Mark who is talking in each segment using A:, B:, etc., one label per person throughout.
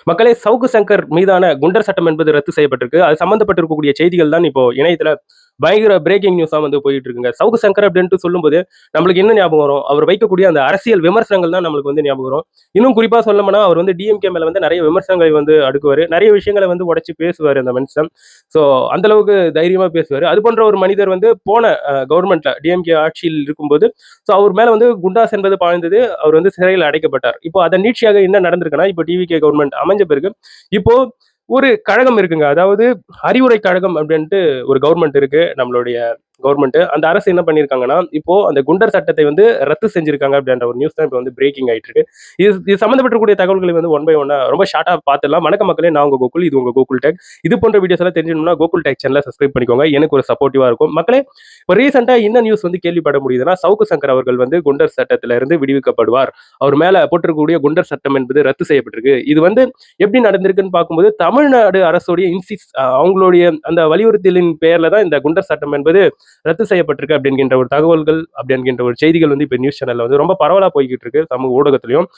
A: மக்களே, சவுக்கு சங்கர் மீதான குண்டர் சட்டம் என்பது ரத்து செய்யப்பட்டிருக்கு. அது சம்பந்தப்பட்டிருக்கக்கூடிய செய்திகள் தான் இப்போ இணையத்துல பயங்கர பிரேக்கிங் நியூஸா வந்து போயிட்டு இருக்குங்க. சவுக்கு சங்கர் அப்படின்ட்டு சொல்லும்போது, நம்மளுக்கு என்ன ஞாபகம் வரும்? அவர் வைக்கக்கூடிய அந்த அரசியல் விமர்சனங்கள் தான் நம்மளுக்கு வந்து ஞாபகம் வரும். இன்னும் குறிப்பா சொல்லப்போனா, அவர் வந்து டிஎம்கே மேல வந்து நெறைய விமர்சனங்களை வந்து அடுக்குவாரு. நெறைய விஷயங்கள வந்து உடைச்சு பேசுவாரு அந்த மனுஷன். ஸோ அந்த அளவுக்கு தைரியமா பேசுவாரு. அது போன்ற ஒரு மனிதர் வந்து போன கவர்மெண்ட்ல டிஎம்கே ஆட்சியில் இருக்கும்போது, ஸோ அவர் மேல வந்து குண்டாஸ் என்பது பாய்ந்தது. அவர் வந்து சிறையில் அடைக்கப்பட்டார். இப்போ அதன் நீட்சியாக என்ன நடந்திருக்குன்னா, இப்போ டிவிகே கவர்மெண்ட் அமைஞ்ச பிறகு, இப்போ ஒரு கழகம் இருக்குங்க. அதாவது அறிவுரை கழகம் அப்படின்ட்டு ஒரு கவர்மெண்ட் இருக்கு. நம்மளுடைய கவர்மெண்ட். அந்த அரசு என்ன பண்ணியிருக்காங்கன்னா, இப்போ அந்த குண்டர் சட்டத்தை வந்து ரத்து செஞ்சிருக்காங்க அப்படின்ற ஒரு நியூஸ் தான் இப்போ வந்து பிரேக்கிங் ஆயிட்டு இருக்கு. இது சம்மந்தப்பட்டிருக்கக்கூடிய தகவல்களை வந்து ஒன் பை ஒன்னா ரொம்ப ஷார்ட்டா பார்த்துடலாம். வணக்கம் மக்களே, நான் உங்க கோகுல். இது உங்க கோகுல் டெக். இது போன்ற வீடியோஸ் எல்லாம் தெரிஞ்சுக்கணும்னா கோகுல் டெக் சேனலை சப்ஸ்கிரைப் பண்ணிக்கோங்க. எனக்கு ஒரு சப்போர்ட்டிவா இருக்கும். மக்களே, இப்போ ரீசெண்டா என்ன நியூஸ் வந்து கேள்விப்பட முடியுதுன்னா, சவுக்கு சங்கர் அவர்கள் வந்து குண்டர் சட்டத்தில இருந்து விடுவிக்கப்படுவார். அவர் மேல போட்டிருக்கக்கூடிய குண்டர் சட்டம் என்பது ரத்து செய்யப்பட்டிருக்கு. இது வந்து எப்படி நடந்திருக்குன்னு பார்க்கும்போது, தமிழ்நாடு அரசுடைய அவங்களுடைய அந்த வலியுறுத்தலின் பெயர்ல தான் இந்த குண்டர் சட்டம் என்பது ரத்து செய்யப்பட்டிருக்கு அப்படிங்கின்ற ஒரு தகவல்கள் அப்படி என்கின்ற ஒரு செய்திகள் வந்து இப்போ நியூஸ் சேனல்ல வந்து ரொம்ப பரவலா போய்கிட்டு இருக்கு சமூக ஊடகத்திலையும்.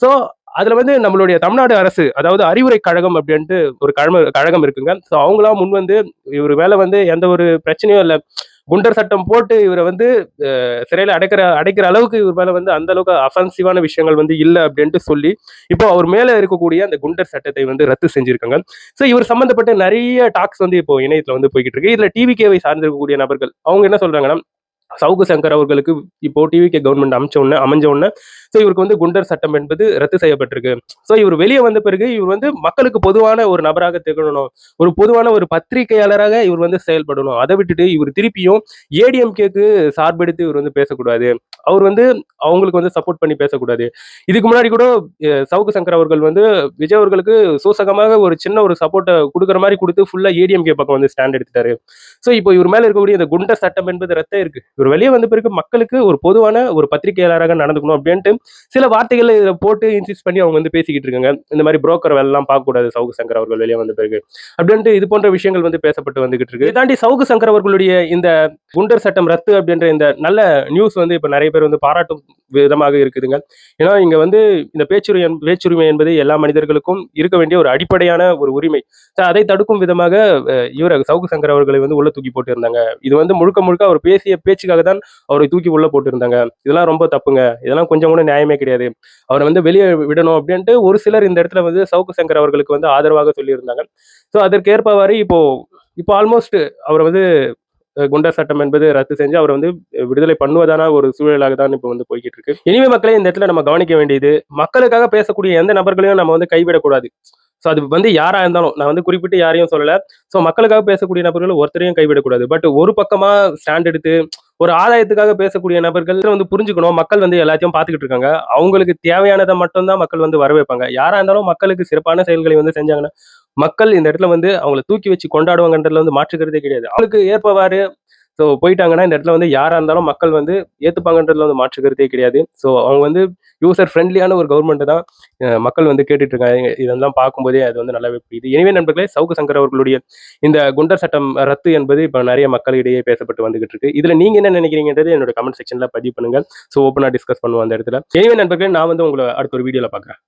A: ஸோ அதுல வந்து நம்மளுடைய தமிழ்நாடு அரசு, அதாவது அறிவுரை கழகம் அப்படின்ட்டு ஒரு கழகம் இருக்குங்க. ஸோ அவங்களா முன் வந்து இவர் மேல வந்து எந்த ஒரு பிரச்சனையும் இல்லை, குண்டர் சட்டம் போட்டு இவரை வந்து சிறையில் அடைக்கிற அளவுக்கு இவர் மேல வந்து அந்த அளவுக்கு அஃபென்சிவான விஷயங்கள் வந்து இல்லை அப்படின்ட்டு சொல்லி இப்போ அவர் மேல இருக்கக்கூடிய அந்த குண்டர் சட்டத்தை வந்து ரத்து செஞ்சிருக்காங்க. ஸோ இவர் சம்பந்தப்பட்ட நிறைய டாக்ஸ் வந்து இப்போ இணையத்துல வந்து போய்கிட்டு இருக்கு. இதுல டிவிகேவை சார்ந்திருக்கக்கூடிய நபர்கள் அவங்க என்ன சொல்றாங்கன்னா, சவுக்கு சங்கர் அவர்களுக்கு இப்போ டிவிகே கவர்மெண்ட் அமைஞ்ச உடனே ஸோ இவருக்கு வந்து குண்டர் சட்டம் என்பது ரத்து செய்யப்பட்டிருக்கு. ஸோ இவர் வெளியே வந்த பிறகு இவர் வந்து மக்களுக்கு பொதுவான ஒரு நபராக திகழணும், ஒரு பொதுவான ஒரு பத்திரிகையாளராக இவர் வந்து செயல்படணும். அதை விட்டுட்டு இவர் திருப்பியும் ஏடிஎம்கேக்கு சார்பெடுத்து இவர் வந்து பேசக்கூடாது. அவர் வந்து அவங்களுக்கு வந்து சப்போர்ட் பண்ணி பேசக்கூடாது. இதுக்கு முன்னாடி கூட சவுக்கு சங்கர் அவர்கள் வந்து விஜய் அவர்களுக்கு சூசகமாக ஒரு சின்ன ஒரு சப்போர்ட்டை கொடுக்குற மாதிரி கொடுத்து ஃபுல்லா ஏடிஎம்கே பக்கம் வந்து ஸ்டாண்ட் எடுத்துட்டாரு. ஸோ இப்போ இவர் மேல இருக்கக்கூடிய இந்த குண்டர் சட்டம் என்பது ரத்தம் இருக்கு. இவர் வெளியே வந்த பிறகு மக்களுக்கு ஒரு பொதுவான ஒரு பத்திரிகையாளராக நடந்துக்கணும் அப்படின்ட்டு சில வார்த்தைகளை இதை போட்டு இன்சிஸ்ட் பண்ணி அவங்க வந்து பேசிக்கிட்டு இருக்காங்க. இந்த மாதிரி புரோக்கர் வேலை எல்லாம் பார்க்கக்கூடாது சவுக்கு சங்கர் அவர்கள் வெளியே வந்த பிறகு அப்படின்ட்டு இது போன்ற விஷயங்கள் வந்து பேசப்பட்டு வந்துகிட்டு இருக்கு. இதை தாண்டி சவுக்கு சங்கர் அவர்களுடைய இந்த குண்டர் சட்டம் ரத்து அப்படின்ற இந்த நல்ல நியூஸ் வந்து இப்ப நிறைய பேர் வந்து பாராட்டும் விதமாக இருக்குதுங்க. ஏன்னா இங்க வந்து இந்த பேச்சுரிமை என்பது எல்லா மனிதர்களுக்கும் இருக்க வேண்டிய ஒரு அடிப்படையான ஒரு உரிமை. அதை தடுக்கும் விதமாக இவர் சவுக்கு சங்கர் அவர்களை வந்து உள்ள தூக்கி போட்டு இருந்தாங்க. இது வந்து முழுக்க முழுக்க அவர் பேசிய பேச்சுக்காக தான் அவரை தூக்கி உள்ள போட்டு இருந்தாங்க. இதெல்லாம் ரொம்ப தப்புங்க. இதெல்லாம் கொஞ்சம் கூட நியாயமே கிடையாது. அவரை வந்து வெளியே விடணும் அப்படின்ட்டு ஒரு சிலர் இந்த இடத்துல வந்து சவுக்கு சங்கர் அவர்களுக்கு வந்து ஆதரவாக சொல்லியிருந்தாங்க. ஸோ அதற்கேற்பவாறு இப்போ இப்போ ஆல்மோஸ்ட் அவர் வந்து குண்டர் சட்டம் என்பது ரத்து செஞ்சு அவர் வந்து விடுதலை பண்ணுவதான ஒரு சூழலாக தான் இப்போ வந்து போய்கிட்டு இருக்கு. இனிமே மக்களே, இந்த இடத்துல நம்ம கவனிக்க வேண்டியது, மக்களுக்காக பேசக்கூடிய எந்த நபர்களையும் நம்ம வந்து கைவிடக்கூடாது. ஸோ அது வந்து யாரா இருந்தாலும், நான் வந்து குறிப்பிட்டு யாரையும் சொல்லல. ஸோ மக்களுக்காக பேசக்கூடிய நபர்கள் ஒருத்தரையும் கைவிடக்கூடாது. பட் ஒரு பக்கமா ஸ்டாண்ட் எடுத்து ஒரு ஆதாயத்துக்காக பேசக்கூடிய நபர்கள் வந்து புரிஞ்சுக்கணும். மக்கள் வந்து எல்லாத்தையும் பார்த்துக்கிட்டு இருக்காங்க. அவங்களுக்கு தேவையானதை மட்டும் தான் மக்கள் வந்து வரவேற்பாங்க. யாரா இருந்தாலும் மக்களுக்கு சிறப்பான செயல்களை வந்து செஞ்சாங்கன்னா, மக்கள் இந்த இடத்துல வந்து அவங்கள தூக்கி வச்சு கொண்டாடுவாங்கன்றதுல வந்து மாற்றுக்கிறதே கிடையாது. அவங்களுக்கு ஏற்பவாறு ஸோ போயிட்டாங்கன்னா இந்த இடத்துல வந்து யாரா இருந்தாலும் மக்கள் வந்து ஏத்துப்பாங்கன்றதுல வந்து மாற்று கருத்தே கிடையாது. ஸோ அவங்க வந்து யூசர் ஃப்ரெண்ட்லியான ஒரு கவர்மெண்ட் தான் மக்கள் வந்து கேட்டுட்டு இருக்காங்க. இதெல்லாம் பார்க்கும்போதே அது வந்து நல்லாவே புரியுது. எனவே நண்பர்களே, சவுக்கு சங்கர் அவர்களுடைய இந்த குண்டர் சட்டம் ரத்து என்பது இப்போ நிறைய மக்களிடையே பேசப்பட்டு வந்துகிட்டு இருக்கு. இதுல நீங்க என்ன நினைக்கிறீங்கன்றது என்னோட கமெண்ட் செக்ஷன்ல பதிவு பண்ணுங்க. ஸோ ஓப்பனா டிஸ்கஸ் பண்ணுவோம் அந்த இடத்துல. எனவே நண்பர்களே, நான் வந்து உங்களை அடுத்த ஒரு வீடியோல பார்க்குறேன்.